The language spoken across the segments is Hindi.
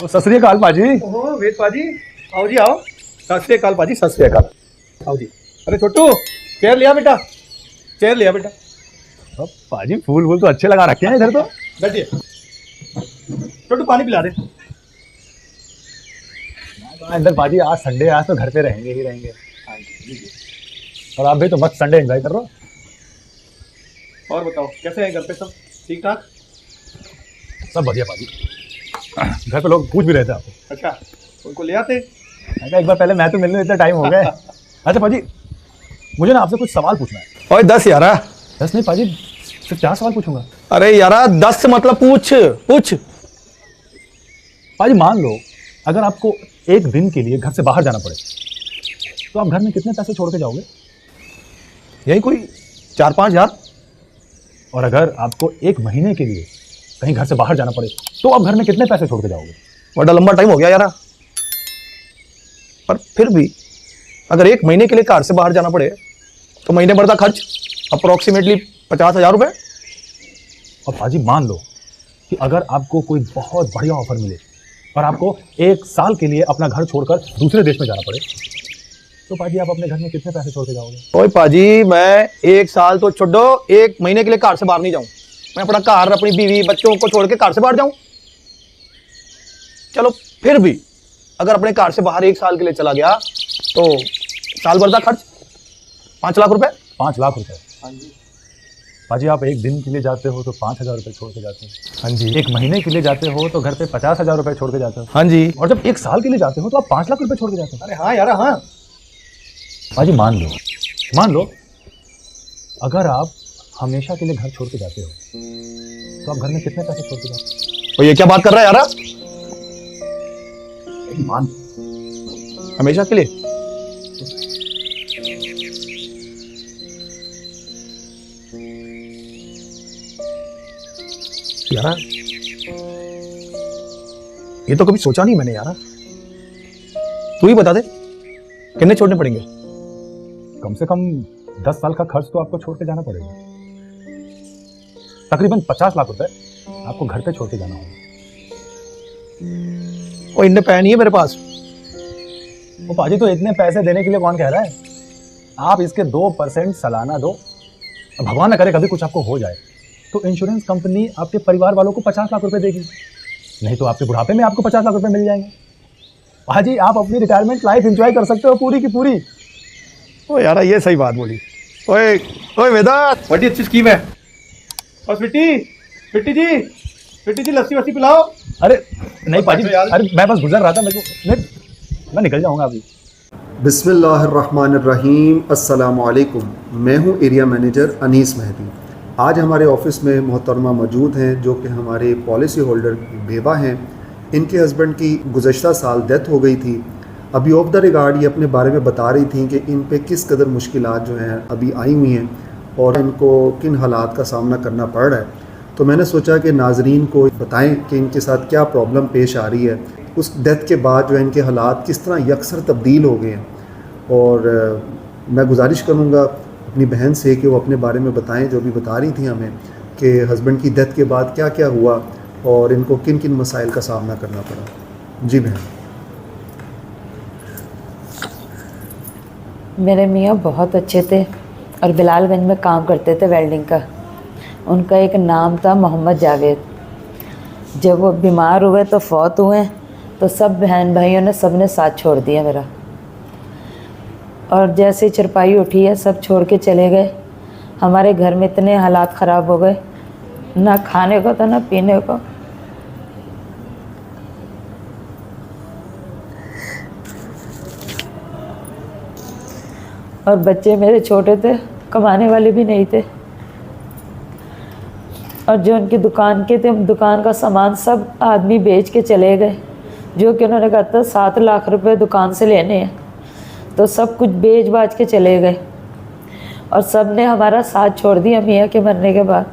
सत श्री अकाल पाजी। ओहो वेद पाजी, आओ जी आओ। सत श्री अकाल पाजी, सत श्री अकाल। आओ जी। अरे छोटू, चेयर लिया बेटा, चेयर लिया बेटा। पाजी फूल वूल तो अच्छे लगा रखे हैं इधर तो। बैठिए। छोटू पानी पिला दे। अंदर पाजी आज संडे, आज तो घर पे रहेंगे ही रहेंगे। और आप भी तो मस्त संडे एंजॉय कर रहे हो। और बताओ कैसे हैं घर पे सब ठीक ठाक? सब बढ़िया पाजी। घर पे लोग पूछ भी रहे थे आपको। अच्छा, उनको ले आते। अच्छा एक बार पहले मैं तो मिलने इतना टाइम हो गया। अच्छा पाजी, मुझे ना आपसे कुछ सवाल पूछना है। ओए 10 यारा। 10 नहीं पाजी, सिर्फ 4 सवाल पूछूंगा। अरे यारा 10 मतलब पूछ पूछ। पाजी मान लो अगर आपको एक दिन के लिए घर से बाहर जाना पड़े तो आप घर में कितने पैसे छोड़ के जाओगे? यही कोई 4-5 हजार। और अगर आपको एक महीने के लिए कहीं घर से बाहर जाना पड़े तो आप घर में कितने पैसे छोड़ के जाओगे? बड़ा लंबा टाइम हो गया यारा। पर फिर भी अगर एक महीने के लिए कार से बाहर जाना पड़े तो महीने भर का खर्च अप्रोक्सीमेटली 50,000 रुपए। और पाजी मान लो कि अगर आपको कोई बहुत बढ़िया ऑफर मिले और आपको 1 साल के लिए अपना घर छोड़कर दूसरे देश में जाना पड़े तो पाजी आप अपने घर में कितने पैसे छोड़ के जाओगे? ओए पाजी, मैं 1 साल तो छोड़ो, 1 महीने के लिए कार से बाहर नहीं जाऊं। मैं अपना कार, अपनी बीवी बच्चों को छोड़ के कार से बाहर जाऊं। चलो फिर भी अगर अपने कार से बाहर 1 साल के लिए चला गया तो साल भर का खर्च 5 लाख रुपए। 5 लाख रुपए? हाँ जी। पाजी आप एक दिन के लिए जाते हो तो 5,000 रुपए छोड़ के जाते हो। हाँ जी। एक महीने के लिए जाते हो तो घर पे 50,000 रुपए छोड़ के जाते हो। हाँ जी। और जब 1 साल के लिए जाते हो तो आप 5 लाख रुपए छोड़ के जाते हो। अरे हाँ यारा हाँ। पाजी मान लो अगर आप हमेशा के लिए घर छोड़ के जाते हो तो आप घर में कितने पैसे छोड़ के जाते हो? तो ये क्या बात कर रहा है यारा? मान हमेशा के लिए? यारा ये तो कभी सोचा नहीं मैंने यारा। तू ही बता दे कितने छोड़ने पड़ेंगे? कम से कम 10 साल का खर्च तो आपको छोड़ के जाना पड़ेगा। तकरीबन 50 लाख रुपए आपको घर पे छोड़ के जाना होगा। और इतने पैसे नहीं है मेरे पास। वो पाजी तो इतने पैसे देने के लिए कौन कह रहा है? आप इसके 2% सालाना दो। भगवान ना करे कभी कुछ आपको हो जाए तो इंश्योरेंस कंपनी आपके परिवार वालों को 50 लाख रुपए देगी। नहीं तो आपके बुढ़ापे में आपको 50 लाख रुपए मिल जाएंगे। पाजी आप अपनी रिटायरमेंट लाइफ एंजॉय कर सकते हो पूरी की पूरी। ओ यारा ये सही बात बोली। ओए ओए वेदांत, बड़ी अच्छी स्कीम है। और स्वीटी जी लस्सी वस्सी पिलाओ। अरे नहीं पाजी, अरे मैं बस गुजर रहा था, मैं निकल जाऊंगा अभी। बिस्मिल्लाहिर्रहमानिर्रहीम। अस्सलामु अलैकुम। मैं हूं एरिया मैनेजर अनीस मेहदी। आज हमारे ऑफ़िस में मोहतरमा मौजूद हैं जो कि हमारे पॉलिसी होल्डर बेवा हैं। इनके हस्बैंड की गुज़श्ता साल डेथ हो गई थी। अभी ऑफ द रिकॉर्ड ये अपने बारे में बता रही थी कि इन पे किस कदर मुश्किलात जो हैं अभी आई हुई हैं और इनको किन हालात का सामना करना पड़ रहा है। तो मैंने सोचा कि नाजरीन को बताएं कि इनके साथ क्या प्रॉब्लम पेश आ रही है, उस डेथ के बाद जो है इनके हालात किस तरह यकसर तब्दील हो गए हैं। और मैं गुजारिश करूँगा अपनी बहन से कि वो अपने बारे में बताएं, जो भी बता रही थी हमें कि हस्बैंड की डेथ के बाद क्या क्या हुआ और इनको किन किन मसाइल का सामना करना पड़ा। जी बहन। मेरे मियाँ बहुत अच्छे थे और बिलालगंज में काम करते थे वेल्डिंग का। उनका एक नाम था मोहम्मद जावेद। जब वो बीमार हुए तो फौत हुए तो सब बहन भाइयों ने सब ने साथ छोड़ दिया मेरा। और जैसे चरपाई उठी है सब छोड़ के चले गए। हमारे घर में इतने हालात ख़राब हो गए, ना खाने को तो ना पीने को। और बच्चे मेरे छोटे थे, कमाने वाले भी नहीं थे। और जो उनकी दुकान के थे, दुकान का सामान सब आदमी बेच के चले गए। जो कि उन्होंने कहा था 7 लाख रुपए दुकान से लेने हैं, तो सब कुछ बेच बाच के चले गए। और सब ने हमारा साथ छोड़ दिया मियाँ के मरने के बाद।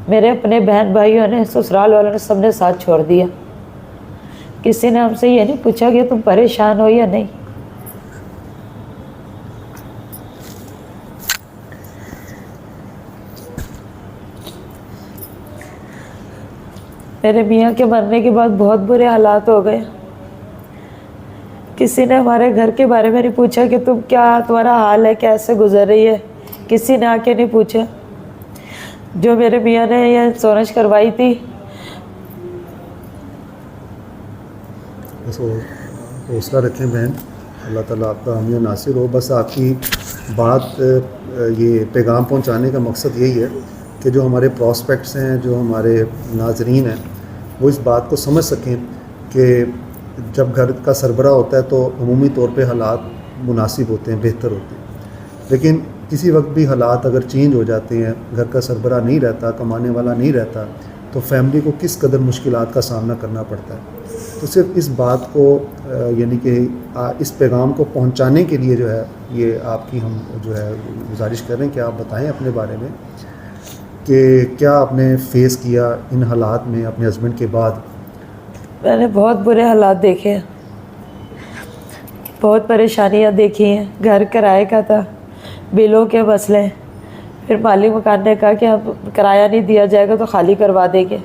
मेरे अपने बहन भाइयों ने, ससुराल वालों ने, सब ने साथ छोड़ दिया। किसी ने हमसे ये नहीं पूछा कि तुम परेशान हो या नहीं। मेरे मियाँ के मरने के बाद बहुत बुरे हालात हो गए। किसी ने हमारे घर के बारे में नहीं पूछा कि तुम क्या, तुम्हारा हाल है, कैसे गुजर रही है, किसी ने आके नहीं पूछा। जो मेरे मियाँ ने ये इंश्योरेंस करवाई थी, बस हौसला रखें बहन, अल्लाह ताला आपका हामी और नासिर हो। बस आपकी बात ये पैगाम पहुंचाने का मकसद यही है कि जो हमारे प्रॉस्पेक्ट्स हैं, जो हमारे नाजरीन हैं, वो इस बात को समझ सकें कि जब घर का सरबरा होता है तो अमूमी तौर पे हालात मुनासिब होते हैं, बेहतर होते हैं। लेकिन किसी वक्त भी हालात अगर चेंज हो जाते हैं, घर का सरबरा नहीं रहता, कमाने वाला नहीं रहता, तो फैमिली को किस कदर मुश्किलात का सामना करना पड़ता है। तो सिर्फ इस बात को यानी कि इस पैगाम को पहुंचाने के लिए जो है ये आपकी हम जो है गुजारिश कर रहे हैं कि आप बताएं अपने बारे में कि क्या आपने फेस किया इन हालात में अपने हस्बैंड के बाद। मैंने बहुत बुरे हालात देखे हैं, बहुत परेशानियां देखी हैं। घर किराए का था, बिलों के मसले, फिर मालिक मकान ने कहा कि अब किराया नहीं दिया जाएगा तो खाली करवा देंगे।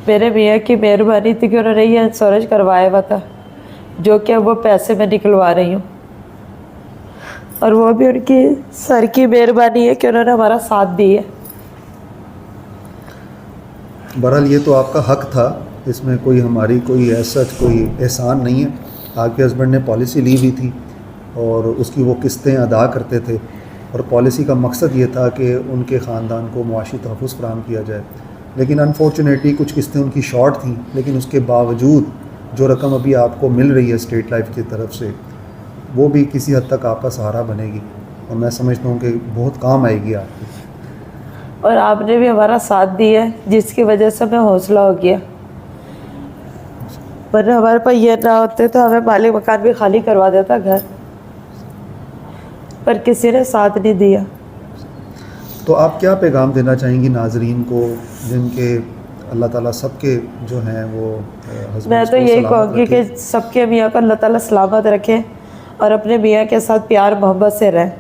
मेरे मियाँ की मेहरबानी थी कि उन्होंने ये इंश्योरेंस करवाया हुआ था, जो कि अब वो पैसे मैं निकलवा रही हूँ, और वो भी उनकी सर की मेहरबानी है कि उन्होंने हमारा साथ दिया। बहरहाल ये तो आपका हक था, इसमें कोई हमारी कोई ऐसा कोई एहसान नहीं है। आपके हस्बैंड ने पॉलिसी ली हुई थी और उसकी वो किस्तें अदा करते थे, और पॉलिसी का मकसद ये था कि उनके ख़ानदान को मुआशी तहफ़्फ़ुज़ फराहम किया जाए। लेकिन अनफॉर्चुनेटली कुछ किस्तें उनकी शॉर्ट थी, लेकिन उसके बावजूद जो रकम अभी आपको मिल रही है स्टेट लाइफ की तरफ से, वो भी किसी हद तक आपका सहारा बनेगी, और मैं समझता हूँ कि बहुत काम आएगी आपको। और आपने भी हमारा साथ दिया है, जिसकी वजह से हमें हौसला हो गया। वरना हमारे पास ये ना होते तो हमें मालिक मकान भी खाली करवा देता घर, पर किसी ने साथ नहीं दिया। तो आप क्या पैगाम देना चाहेंगी नाजरीन को, जिनके अल्लाह ताला सबके जो हैं वो मैं तो यही कहूँगी कि सबके मियाँ को अल्लाह ताला सलामत रखे और अपने मियाँ के साथ प्यार मोहब्बत से रहें।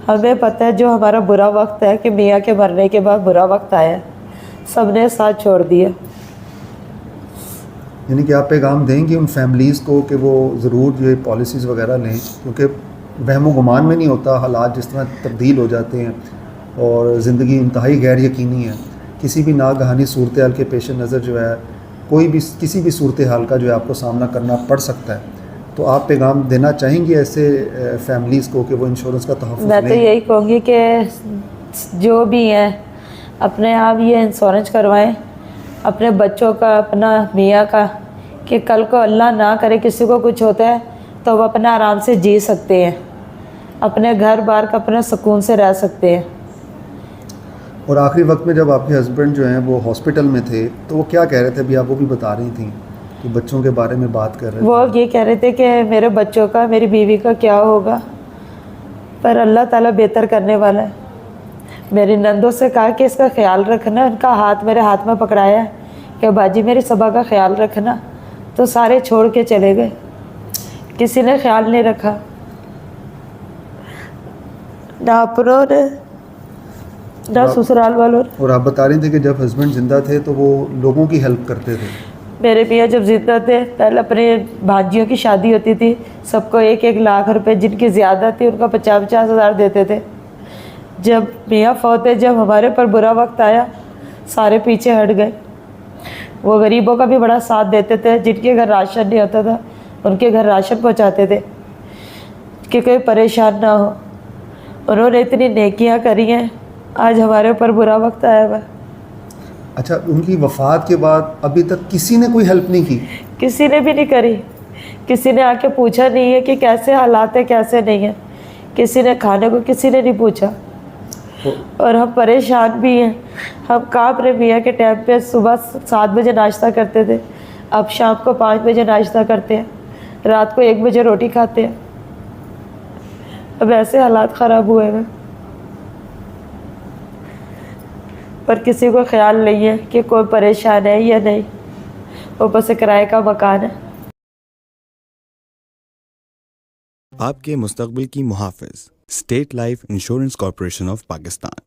हमें पता है जो हमारा बुरा वक्त है कि मियाँ के मरने के बाद बुरा वक्त आया, सबने साथ छोड़ दिया। यानी कि आप पैगाम देंगे उन फैमिलीज़ को कि वो ज़रूर ये पॉलिसीज़ वगैरह लें, क्योंकि वहम गुमान में नहीं होता, हालात जिस तरह तब्दील हो जाते हैं और ज़िंदगी इंतहाई गैर यकीनी है। किसी भी नागहानी सूरत हाल के पेश नज़र जो है कोई भी किसी भी सूरत हाल का जो है आपको सामना करना पड़ सकता है। तो आप पैगाम देना चाहेंगे ऐसे फैमिलीज़ को कि वो इंश्योरेंस का तहफ़्फ़ुज़ मैं तो यही कहूँगी कि जो भी हैं अपने आप ये इंश्योरेंस करवाएं, अपने बच्चों का, अपना मियाँ का, कि कल को अल्लाह ना करे किसी को कुछ होता है तो वो अपना आराम से जी सकते हैं, अपने घर बार का अपने सुकून से रह सकते हैं। और आखिरी वक्त में जब आपके हस्बैंड जो हैं वो हॉस्पिटल में थे तो वो क्या कह रहे थे, अभी आप वो भी बता रही थी कि बच्चों के बारे में बात कर रहे थे। वो ये कह रहे थे कि मेरे बच्चों का, मेरी बीवी का क्या होगा, पर अल्लाह ताला बेहतर करने वाला है। मेरी नंदों से कहा कि इसका ख्याल रखना, उनका हाथ मेरे हाथ में पकड़ाया है कि बाजी मेरी सबा का ख्याल रखना, तो सारे छोड़ के चले गए, किसी ने ख्याल नहीं रखा, ना अपनों ने ना ससुराल वालों ने। और आप बता रही थी कि जब हस्बैंड ज़िंदा थे तो वो लोगों की हेल्प करते थे। मेरे मियाँ जब जिंदा थे, पहले अपने भांजियों की शादी होती थी, सबको 1-1 लाख रुपए, जिनकी ज़्यादा थी उनका 50-50 हज़ार देते थे। जब मियाँ फौत है, जब हमारे पर बुरा वक्त आया, सारे पीछे हट गए। वो गरीबों का भी बड़ा साथ देते थे, जिनके घर राशन नहीं होता था उनके घर राशन पहुँचाते थे कि कोई परेशान ना हो। उन्होंने इतनी नेकियां करी हैं, आज हमारे ऊपर बुरा वक्त आया हुआ। अच्छा, उनकी वफ़ात के बाद अभी तक किसी ने कोई हेल्प नहीं की? किसी ने भी नहीं करी, किसी ने आके पूछा नहीं है कि कैसे हालात है, कैसे नहीं है, किसी ने खाने को किसी ने नहीं पूछा। और हम परेशान भी हैं। हम काँप रहे मियाँ के टाइम पे सुबह 7 बजे नाश्ता करते थे, अब शाम को 5 बजे नाश्ता करते हैं, रात को 1 बजे रोटी खाते हैं। अब ऐसे हालात ख़राब हुए हैं, पर किसी को ख्याल नहीं है कि कोई परेशान है या नहीं। ऊपर से किराए का मकान है। आपके मुस्तकबिल की मुहाफ़िज़, state life insurance corporation of Pakistan.